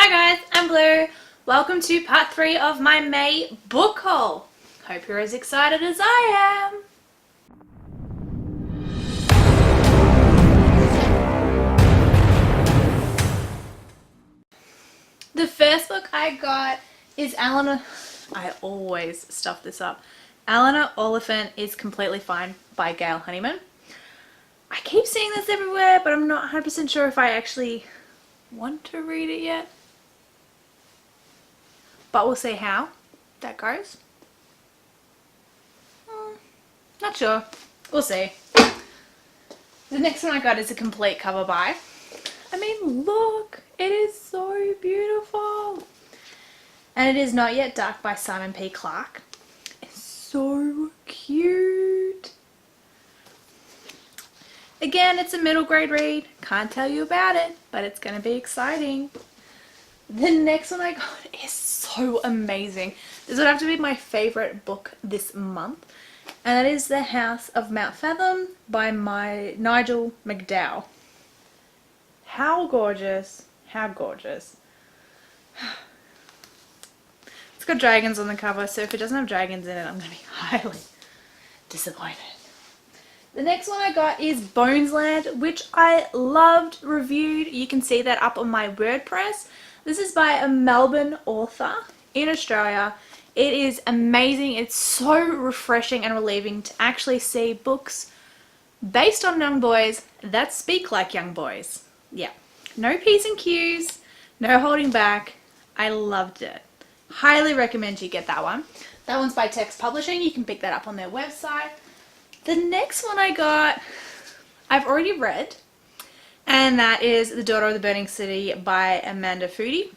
Hi guys, I'm Blue. Welcome to part 3 of my May book haul. Hope you're as excited as I am. The first book I got is Eleanor... I always stuff this up. Eleanor Oliphant is Completely Fine by Gail Honeyman. I keep seeing this everywhere, but I'm not 100% sure if I actually want to read it yet. But we'll see how that goes. Not sure. We'll see. The next one I got is a complete cover by. I mean, look! It is so beautiful! And it is Not Yet Dark by Simon P. Clarke. It's so cute! Again, it's a middle grade read. Can't tell you about it, but it's going to be exciting. The next one I got is so amazing. This would have to be my favourite book this month. And that is The House of Mount Fathom by Nigel McDowell. How gorgeous. How gorgeous. It's got dragons on the cover, so if it doesn't have dragons in it, I'm going to be highly disappointed. The next one I got is Bonesland, which I loved, reviewed. You can see that up on my WordPress. This is by a Melbourne author in Australia. It is amazing. It's so refreshing and relieving to actually see books based on young boys that speak like young boys. Yeah. No P's and Q's, no holding back. I loved it. Highly recommend you get that one. That one's by Text Publishing. You can pick that up on their website. The next one I got, I've already read, and that is The Daughter of the Burning City by Amanda Foody.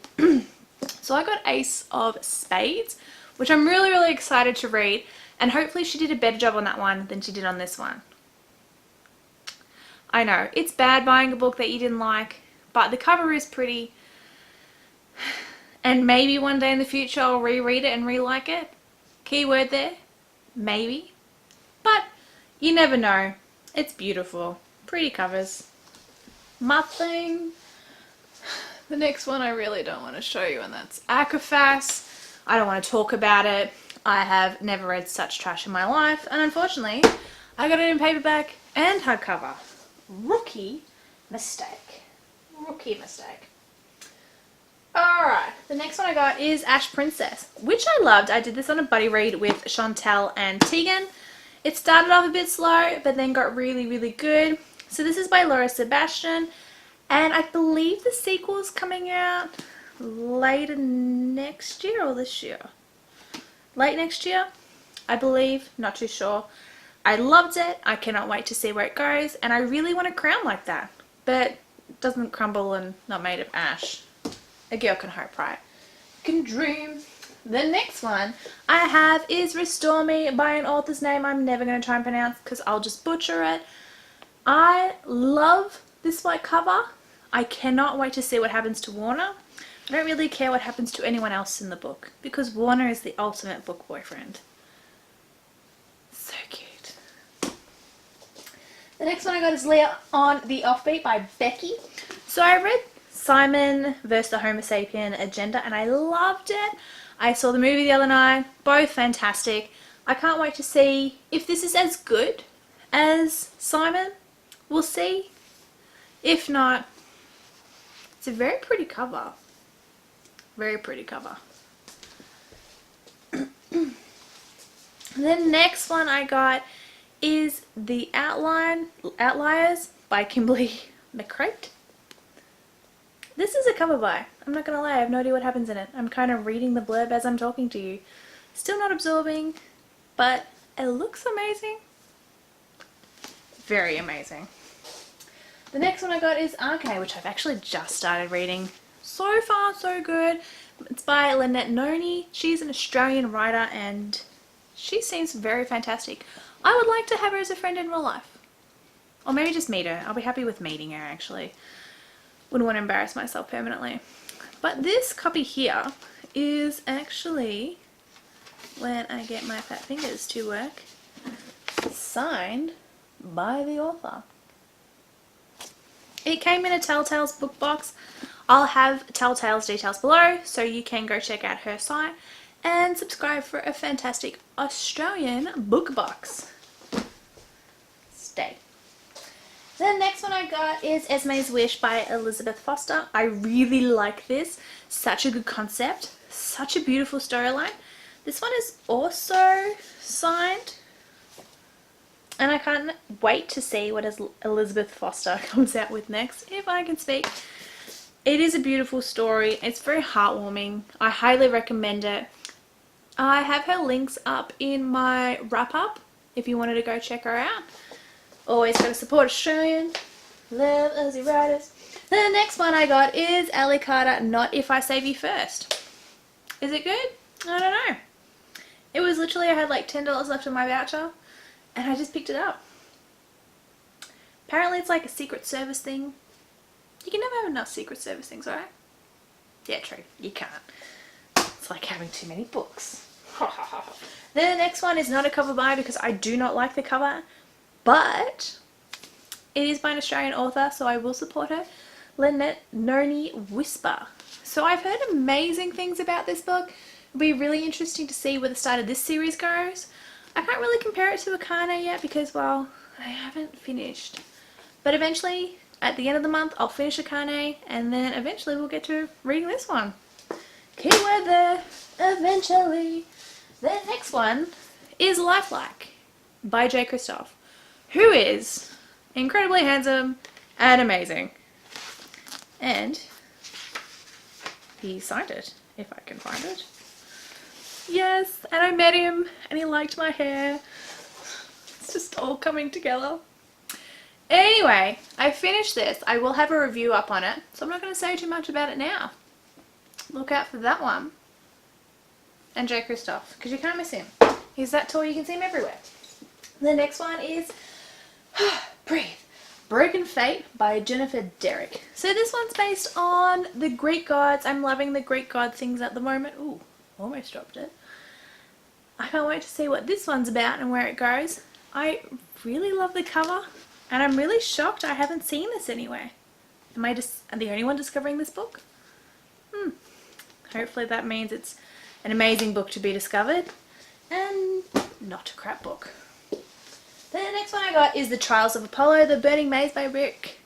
So I got Ace of Spades, which I'm really excited to read, and hopefully she did a better job on that one than she did on this one. I know, it's bad buying a book that you didn't like, but the cover is pretty, and maybe one day in the future I'll reread it and re-like it. Keyword there, maybe. But you never know. It's beautiful. Pretty covers. My thing. The next one I really don't want to show you, and that's ACOFAS. I don't want to talk about it. I have never read such trash in my life, and unfortunately I got it in paperback and hardcover. Rookie mistake. Rookie mistake. Alright, the next one I got is Ash Princess, which I loved. I did this on a buddy read with Chantel and Tegan. It started off a bit slow, but then got really good. So this is by Laura Sebastian, and I believe the sequel is coming out later next year or this year. Late next year, I believe. Not too sure. I loved it. I cannot wait to see where it goes, and I really want a crown like that, but it doesn't crumble and not made of ash. A girl can hope, right? Can dream. The next one I have is Restore Me by an author's name I'm never going to try and pronounce because I'll just butcher it. I love this white cover. I cannot wait to see what happens to Warner. I don't really care what happens to anyone else in the book because Warner is the ultimate book boyfriend. So cute. The next one I got is Leah on the Offbeat by Becky. So I read Simon vs. the Homo Sapien Agenda and I loved it. I saw the movie the other night. Both fantastic. I can't wait to see if this is as good as Simon. We'll see. If not, it's a very pretty cover. Very pretty cover. The next one I got is The Outliers by Kimberly McCreight. This is a cover by. I'm not going to lie, I have no idea what happens in it. I'm kind of reading the blurb as I'm talking to you. Still not absorbing, but it looks amazing. Very amazing. The next one I got is Arche, which I've actually just started reading. So far, so good. It's by Lynette Noni. She's an Australian writer and she seems very fantastic. I would like to have her as a friend in real life. Or maybe just meet her. I'll be happy with meeting her, actually. Wouldn't want to embarrass myself permanently. But this copy here is actually, when I get my fat fingers to work, signed by the author. It came in a Telltale's book box. I'll have Telltale's details below so you can go check out her site and subscribe for a fantastic Australian book box. Stay. The next one I got is Esme's Wish by Elizabeth Foster. I really like this. Such a good concept. Such a beautiful storyline. This one is also signed. And I can't wait to see what Elizabeth Foster comes out with next, if I can speak. It is a beautiful story. It's very heartwarming. I highly recommend it. I have her links up in my wrap-up if you wanted to go check her out. Always got to support Australian. Love Aussie writers. The next one I got is Ali Carter, Not If I Save You First. Is it good? I don't know. It was literally, I had like $10 left in my voucher and I just picked it up. Apparently it's like a Secret Service thing. You can never have enough Secret Service things, right? Yeah, true. You can't. It's like having too many books. The next one is not a cover buy because I do not like the cover, but it is by an Australian author, so I will support her. Lynette Noni Whisper. So I've heard amazing things about this book. It'll be really interesting to see where the start of this series goes. I can't really compare it to Akane yet because, well, I haven't finished. But eventually, at the end of the month, I'll finish Akane, and then eventually we'll get to reading this one. Keyword there, eventually. The next one is Lifelike by Jay Kristoff, who is incredibly handsome and amazing. And he signed it, if I can find it. Yes, and I met him and he liked my hair. It's just all coming together. Anyway, I finished this. I will have a review up on it, so I'm not going to say too much about it now. Look out for that one. And Jay Kristoff, because you can't miss him. He's that tall, you can see him everywhere. The next one is Breathe. Broken Fate by Jennifer Derrick. So this one's based on the Greek gods. I'm loving the Greek god things at the moment. Ooh, almost dropped it. I can't wait to see what this one's about and where it goes. I really love the cover, and I'm really shocked I haven't seen this anywhere. Am I just the only one discovering this book? Hopefully that means it's an amazing book to be discovered and not a crap book. The next one I got is The Trials of Apollo, The Burning Maze by Rick.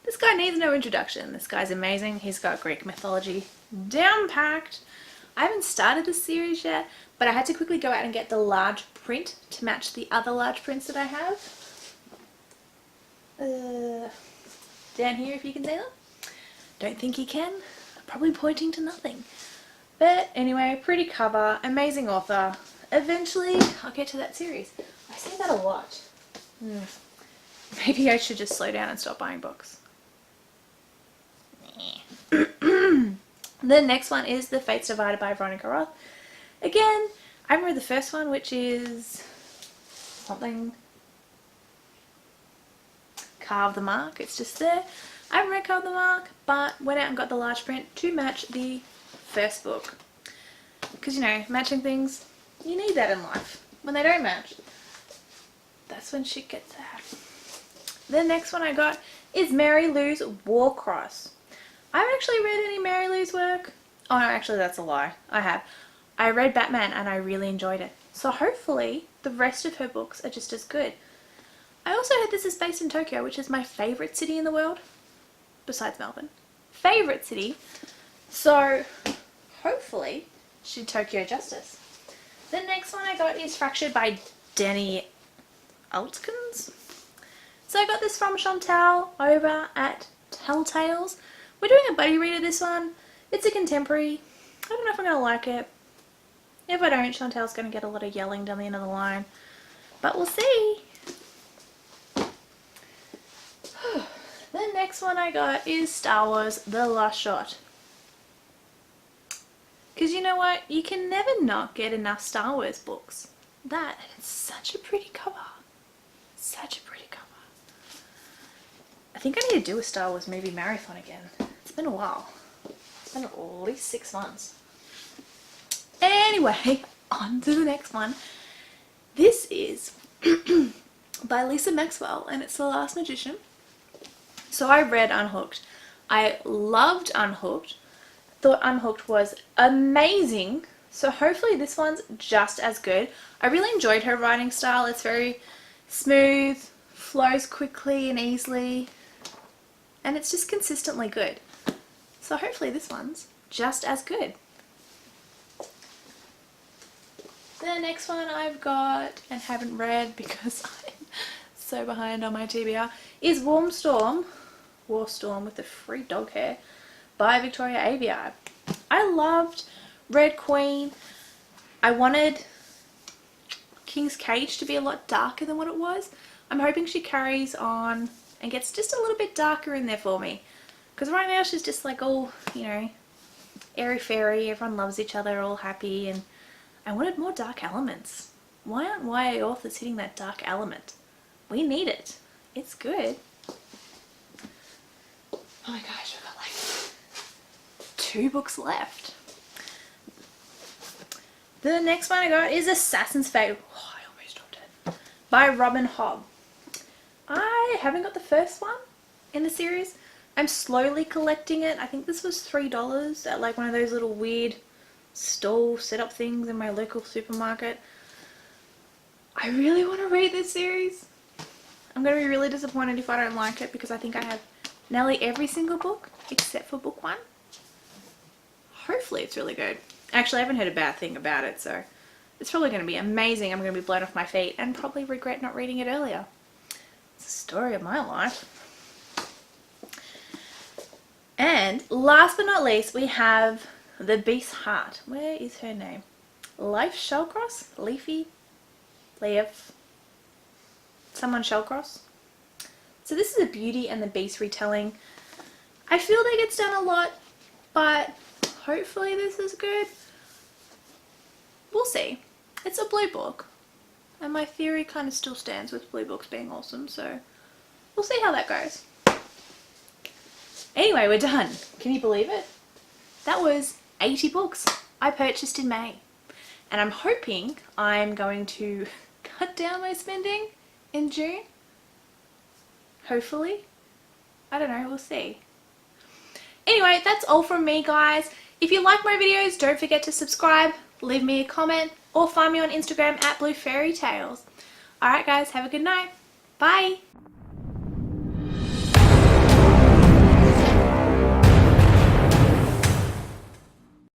This guy needs no introduction. This guy's amazing. He's got Greek mythology down packed. I haven't started this series yet, but I had to quickly go out and get the large print to match the other large prints that I have. Down here if you can see them. Don't think you can. I'm probably pointing to nothing. But anyway, pretty cover, amazing author. Eventually I'll get to that series. I say that a lot. Maybe I should just slow down and stop buying books. The next one is The Fates Divided by Veronica Roth. Again, I remember the first one, which is something Carve the Mark. It's just there. I haven't read Carve the Mark, but went out and got the large print to match the first book. Because, you know, matching things, you need that in life. When they don't match, that's when shit gets sad. The next one I got is Mary Lou's Warcross. I haven't actually read any Mary Lou's work. Oh no, actually that's a lie. I have. I read Batman and I really enjoyed it. So hopefully the rest of her books are just as good. I also heard this is based in Tokyo, which is my favourite city in the world. Besides Melbourne. Favourite city. So hopefully she did Tokyo justice. The next one I got is Fractured by Danny Altkins. So I got this from Chantal over at Telltales. We're doing a buddy read of this one. It's a contemporary. I don't know if I'm going to like it. If I don't, Chantal's going to get a lot of yelling down the end of the line. But we'll see. The next one I got is Star Wars The Last Shot. Because you know what? You can never not get enough Star Wars books. That, and it's such a pretty cover. Such a pretty cover. I think I need to do a Star Wars movie marathon again. It's been a while. It's been at least 6 months. Anyway, on to the next one. This is by Lisa Maxwell and it's The Last Magician. So I read Unhooked. I loved Unhooked. Thought Unhooked was amazing. So hopefully this one's just as good. I really enjoyed her writing style. It's very smooth, flows quickly and easily, and it's just consistently good. So hopefully this one's just as good. The next one I've got and haven't read because I'm so behind on my TBR is War Storm with the free dog hair by Victoria Avey. I loved Red Queen. I wanted King's Cage to be a lot darker than what it was. I'm hoping she carries on and gets just a little bit darker in there for me. Because right now she's just like all, you know, airy fairy, everyone loves each other, all happy, and I wanted more dark elements. Why aren't YA authors hitting that dark element? We need it. It's good. Oh my gosh, I've got like 2 books left. The next one I got is Assassin's Fate. Oh, I almost dropped it. By Robin Hobb. I haven't got the first one in the series. I'm slowly collecting it. I think this was $3 at like one of those little weird stall setup things in my local supermarket. I really want to read this series. I'm going to be really disappointed if I don't like it because I think I have nearly every single book except for book 1. Hopefully it's really good. Actually, I haven't heard a bad thing about it, so it's probably going to be amazing. I'm going to be blown off my feet and probably regret not reading it earlier. It's the story of my life. And last but not least, we have The Beast's Heart. Where is her name? Leif Shallcross? Leif? Someone Shallcross? So this is a Beauty and the Beast retelling. I feel like it's done a lot, but hopefully this is good. We'll see. It's a blue book, and my theory kind of still stands with blue books being awesome, so we'll see how that goes. Anyway, we're done. Can you believe it? That was 80 books I purchased in May. And I'm hoping I'm going to cut down my spending in June. Hopefully. I don't know, we'll see. Anyway, that's all from me, guys. If you like my videos, don't forget to subscribe, leave me a comment, or find me on Instagram at Blue Fairy Tales. Alright guys, have a good night. Bye!